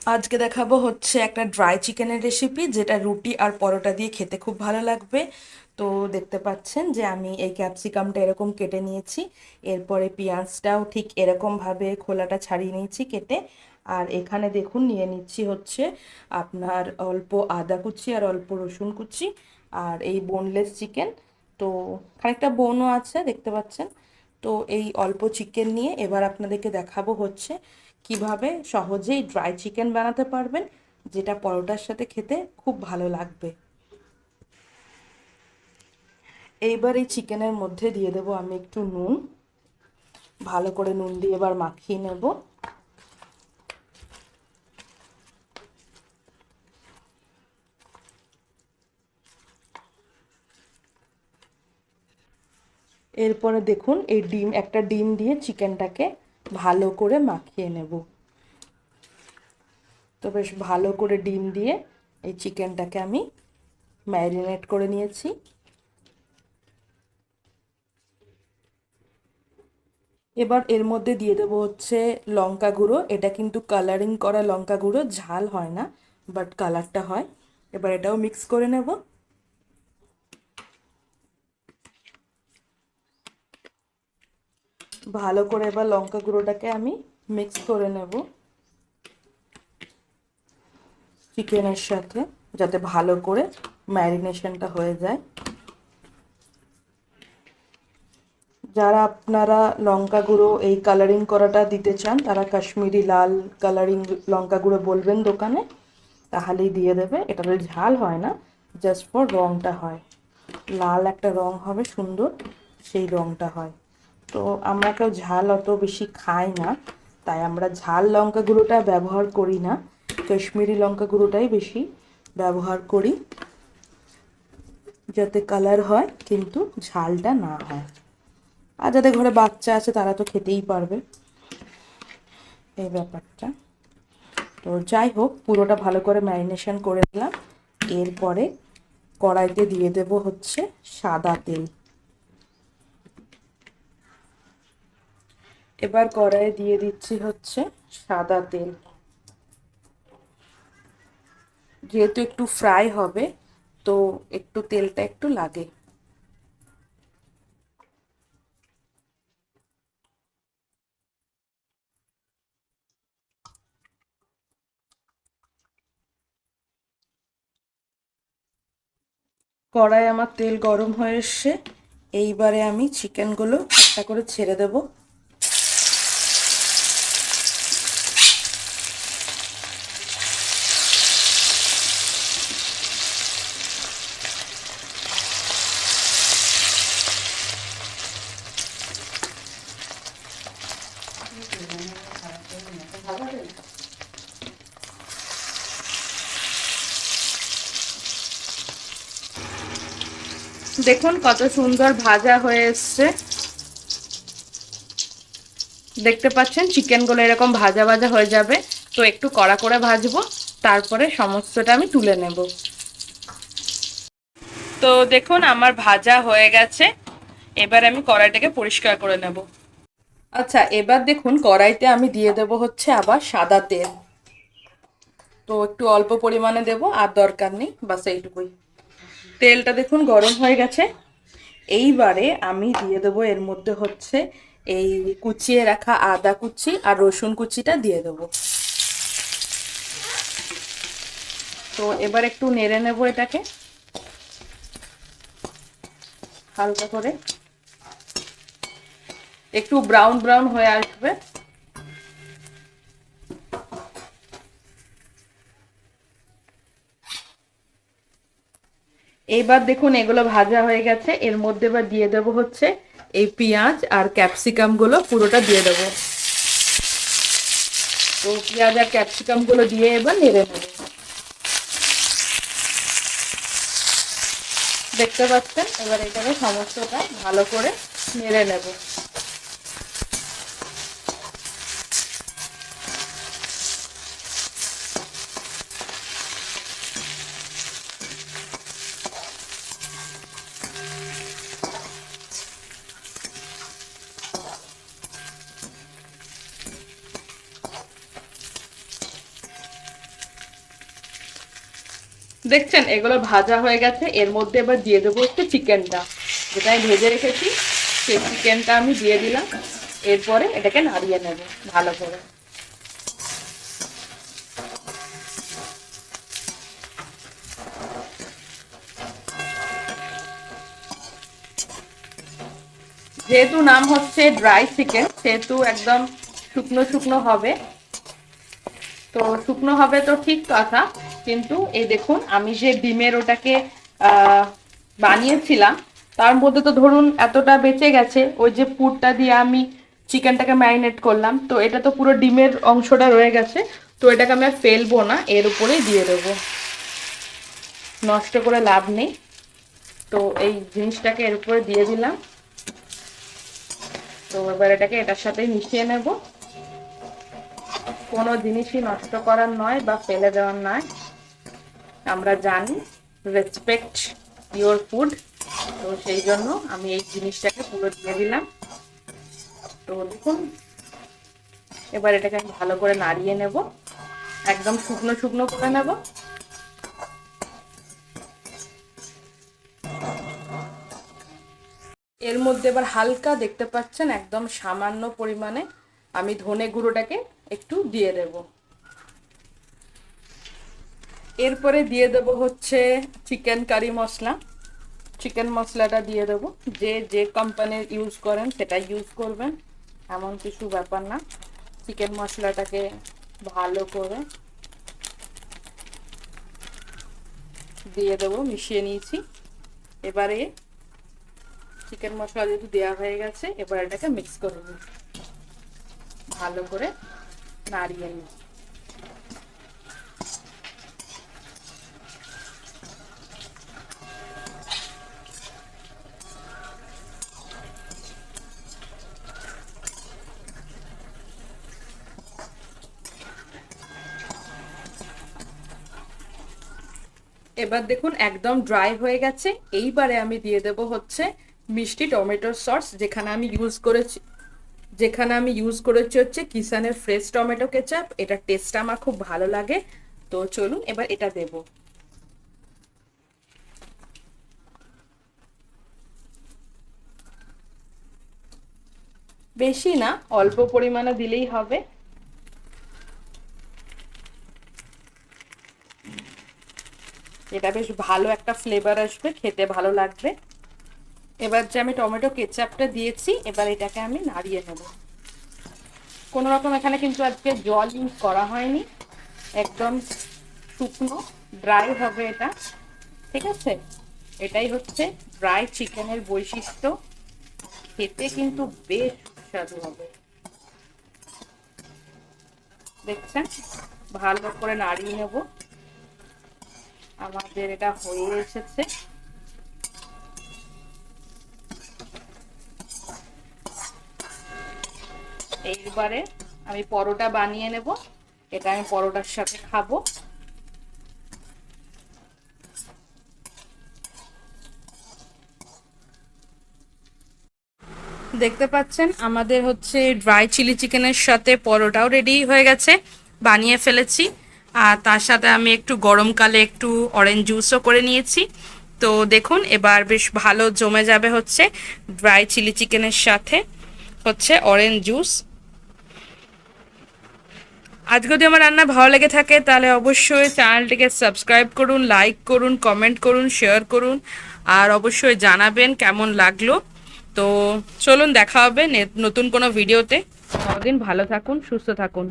আজকে দেখাবো হচ্ছে একটা ড্রাই চিকেনের রেসিপি, যেটা রুটি আর পরোটা দিয়ে খেতে খুব ভালো লাগবে। তো দেখতে পাচ্ছেন যে আমি এই ক্যাপসিকামটা এরকম কেটে নিয়েছি। এরপরে পেঁয়াজটাও ঠিক এরকম ভাবে খোলাটা ছাড়িয়ে নিয়েছি কেটে। আর এখানে দেখুন নিয়ে নিচ্ছি হচ্ছে আপনার অল্প আদা কুচি আর অল্প রসুন কুচি। আর এই বোনলেস চিকেন, তো খানিকটা বোনও আছে দেখতে পাচ্ছেন। তো এই অল্প চিকেন নিয়ে এবার আপনাদেরকে দেখাবো হচ্ছে কিভাবে সহজেই ড্রাই চিকেন বানাতে পারবেন, যেটা পরোটার সাথে খেতে খুব ভালো লাগবে। এইবার এই চিকেনের মধ্যে দিয়ে দেবো আমি একটু নুন। ভালো করে নুন দিয়ে এবার মাখিয়ে নেব। এরপরে দেখুন এই একটা ডিম দিয়ে চিকেনটাকে ভালো করে মাখিয়ে নেব। তো বেশ ভালো করে ডিম দিয়ে এই চিকেনটাকে আমি ম্যারিনেট করে নিয়েছি। এবার এর মধ্যে দিয়ে দেবো হচ্ছে লঙ্কা গুঁড়ো। এটা কিন্তু কালারিং করা লঙ্কা গুঁড়ো, ঝাল হয় না, বাট কালারটা হয়। এবার এটাও মিক্স করে নেব। ভালো করে এবার লঙ্কা গুঁড়োটাকে আমি মিক্স করে নেব চিকেনের সাথে, যাতে ভালো করে ম্যারিনেশনটা হয়ে যায়। যারা আপনারা লঙ্কা গুঁড়ো এই কালারিং করাটা দিতে চান, তারা কাশ্মীরি লাল কালারিং লঙ্কা গুঁড়ো বলবেন দোকানে, তাহলেই দিয়ে দেবে। এটা তো ঝাল হয় না, জাস্ট ফর রঙটা হয়, লাল একটা রং হবে সুন্দর, সেই রঙটা হয়। তো আমরা কেউ ঝাল অত বেশি খাই না, তাই আমরা ঝাল লঙ্কা গুঁড়োটা ব্যবহার করি না, কাশ্মীরি লঙ্কা গুঁড়োটাই বেশি ব্যবহার করি, যাতে কালার হয় কিন্তু ঝালটা না হয়। আর যাদের ঘরে বাচ্চা আছে তারা তো খেতেই পারবে, এই ব্যাপারটা। তো যাই হোক, পুরোটা ভালো করে ম্যারিনেশন করে নিলাম। এরপরে কড়াইতে দিয়ে দেব হচ্ছে সাদা তেল। এবার কড়াইয়ে দিয়ে দিচ্ছি হচ্ছে সাদা তেল। যেহেতু একটু ফ্রাই হবে, তো একটু তেলটা একটু লাগে। কড়াই আমার তেল গরম হয়ে এসছে। এইবারে আমি চিকেনগুলো একটা করে ছেড়ে দেব। দেখুন কত সুন্দর ভাজা হয়ে এসছে। দেখতে পাচ্ছেন চিকেনগুলো এরকম ভাজা ভাজা হয়ে যাবে। তো একটু কড়া করে ভাজবো, তারপরে সমস্তটা আমি তুলে নেব। তো দেখুন আমার ভাজা হয়ে গেছে। এবার আমি কড়াইটাকে পরিষ্কার করে নেব। আচ্ছা, এবার দেখুন কড়াইতে আমি দিয়ে দেব হচ্ছে আবার সাদা তেল। তো একটু অল্প পরিমাণে দেব, আর দরকার নেই, বাস এইটুকুই। তেলটা দেখুন গরম হয়ে গেছে। এইবারে আমি দিয়ে দেবো এর মধ্যে হচ্ছে এই কুচিয়ে রাখা আদা কুচি আর রসুন কুচিটা দিয়ে দেবো। তো এবার একটু নেড়ে নেব এটাকে হালকা করে, একটু ব্রাউন ব্রাউন হয়ে আসবে। এইবার দেখুন এগুলো ভাজা হয়ে গেছে। এর মধ্যে এবার দিয়ে দেবো হচ্ছে এই পেঁয়াজ আর ক্যাপসিকাম গুলো, পুরোটা দিয়ে দেবো। তো পেঁয়াজ আর ক্যাপসিকাম গুলো দিয়ে এবার নেড়ে নেবো। দেখতে পাচ্ছেন, এবার এটাকে সমস্তটা ভালো করে নেড়ে নেব। দেখছেন এগুলো ভাজা হয়ে গেছে, এর মধ্যে এবার দিয়ে দেবো হচ্ছে চিকেনটা, যেটা আমি ভেজে রেখেছি সেই চিকেনটা আমি দিয়ে দিলাম। এরপরে এটাকে নাড়িয়ে নেব ভালো করে। যেহেতু নাম হচ্ছে ড্রাই চিকেন, সেহেতু একদম শুকনো শুকনো হবে। তো শুকনো হবে তো ঠিক কথা, কিন্তু এই দেখুন আমি যে ডিমের ওটাকে বানিয়েছিলাম, তার মধ্যে তো ধরুন এতটা বেঁচে গেছে, ওই যে পুরটা দিয়ে আমি চিকেনটাকে ম্যারিনেট করলাম, তো এটা তো পুরো ডিমের অংশটা রয়ে গেছে। তো এটাকে আমি আর ফেলবো না, এর উপরেই দিয়ে দেবো, নষ্ট করে লাভ নেই। তো এই জিনিসটাকে এর উপরে দিয়ে দিলাম। তো এবার এটাকে এটার সাথেই মিশিয়ে নেব। কোনো জিনিসই নষ্ট করার নয় বা ফেলে দেওয়ার নয়, আমরা জানি রেসপেক্ট ইওর ফুড। তো সেই জন্য আমি এই জিনিসটাকে পুরো দিয়ে দিলাম। তো দেখুন এবার এটাকে আমি ভালো করে নাড়িয়ে নেব, একদম শুকনো শুকনো করে নেব। এর মধ্যে এবার হালকা দেখতে পাচ্ছেন একদম সামান্য পরিমাণে আমি ধনে গুঁড়োটাকে একটু দিয়ে দেব। এরপরে দিয়ে দেব হচ্ছে চিকেন কারি মশলা। চিকেন মশলাটা দিয়ে দেবো, যে যে কোম্পানির ইউজ করেন সেটা ইউজ করবেন, এমন কিছু ব্যাপার না। চিকেন মশলাটাকে ভালো করে দিয়ে দেবো, মিশিয়ে নিয়েছি। এবারে চিকেন মশলা যেহেতু দেওয়া হয়ে গেছে, এবার এটাকে মিক্স করে নিই, ভালো করে নাড়িয়ে নিই। এবার দেখুন একদম ড্রাই হয়ে গেছে। এইবারে আমি দিয়ে দেব হচ্ছে মিষ্টি টমেটোর সস, যেখানে আমি ইউজ করেছি হচ্ছে কিষানের ফ্রেশ টমেটো কেচাপ। এটা টেস্ট আমার খুব ভালো লাগে। তো চলুন এবার এটা দেব। বেশি না, অল্প পরিমাণে দিলেই হবে। এটা বেশ ভালো একটা ফ্লেভার আসবে, খেতে ভালো লাগবে। এবার যে আমি টমেটো কেচাপটা দিয়েছি, এবার এটাকে আমি নাড়িয়ে নেব। কোনো রকম এখানে কিন্তু আজকে জল ইউজ করা হয়নি, একদম শুকনো ড্রাই হবে এটা, ঠিক আছে? এটাই হচ্ছে ড্রাই চিকেনের বৈশিষ্ট্য, খেতে কিন্তু বেশ সুস্বাদু হবে। দেখছেন ভালো করে নাড়িয়ে নেব। আমাদের এটা হয়ে এসেছে। এইবারে আমি পরোটা বানিয়ে নেব, এটা আমি পরোটার সাথে খাবো। দেখতে পাচ্ছেন আমাদের হচ্ছে ড্রাই চিলি চিকেনের সাথে পরোটাও রেডি হয়ে গেছে, বানিয়ে ফেলেছি। আর তার সাথে আমি একটু গরমকালে একটু অরেঞ্জ জুসও করে নিয়েছি। তো দেখুন এবার বেশ ভালো জমে যাবে হচ্ছে ড্রাই চিলি চিকেনের সাথে হচ্ছে অরেঞ্জ জুস। আজ যদি আমার রান্না ভালো লেগে থাকে তাহলে অবশ্যই চ্যানেলটিকে সাবস্ক্রাইব করুন, লাইক করুন, কমেন্ট করুন, শেয়ার করুন, আর অবশ্যই জানাবেন কেমন লাগলো। তো চলুন দেখা হবে নতুন কোনো ভিডিওতে। ততদিন ভালো থাকুন, সুস্থ থাকুন।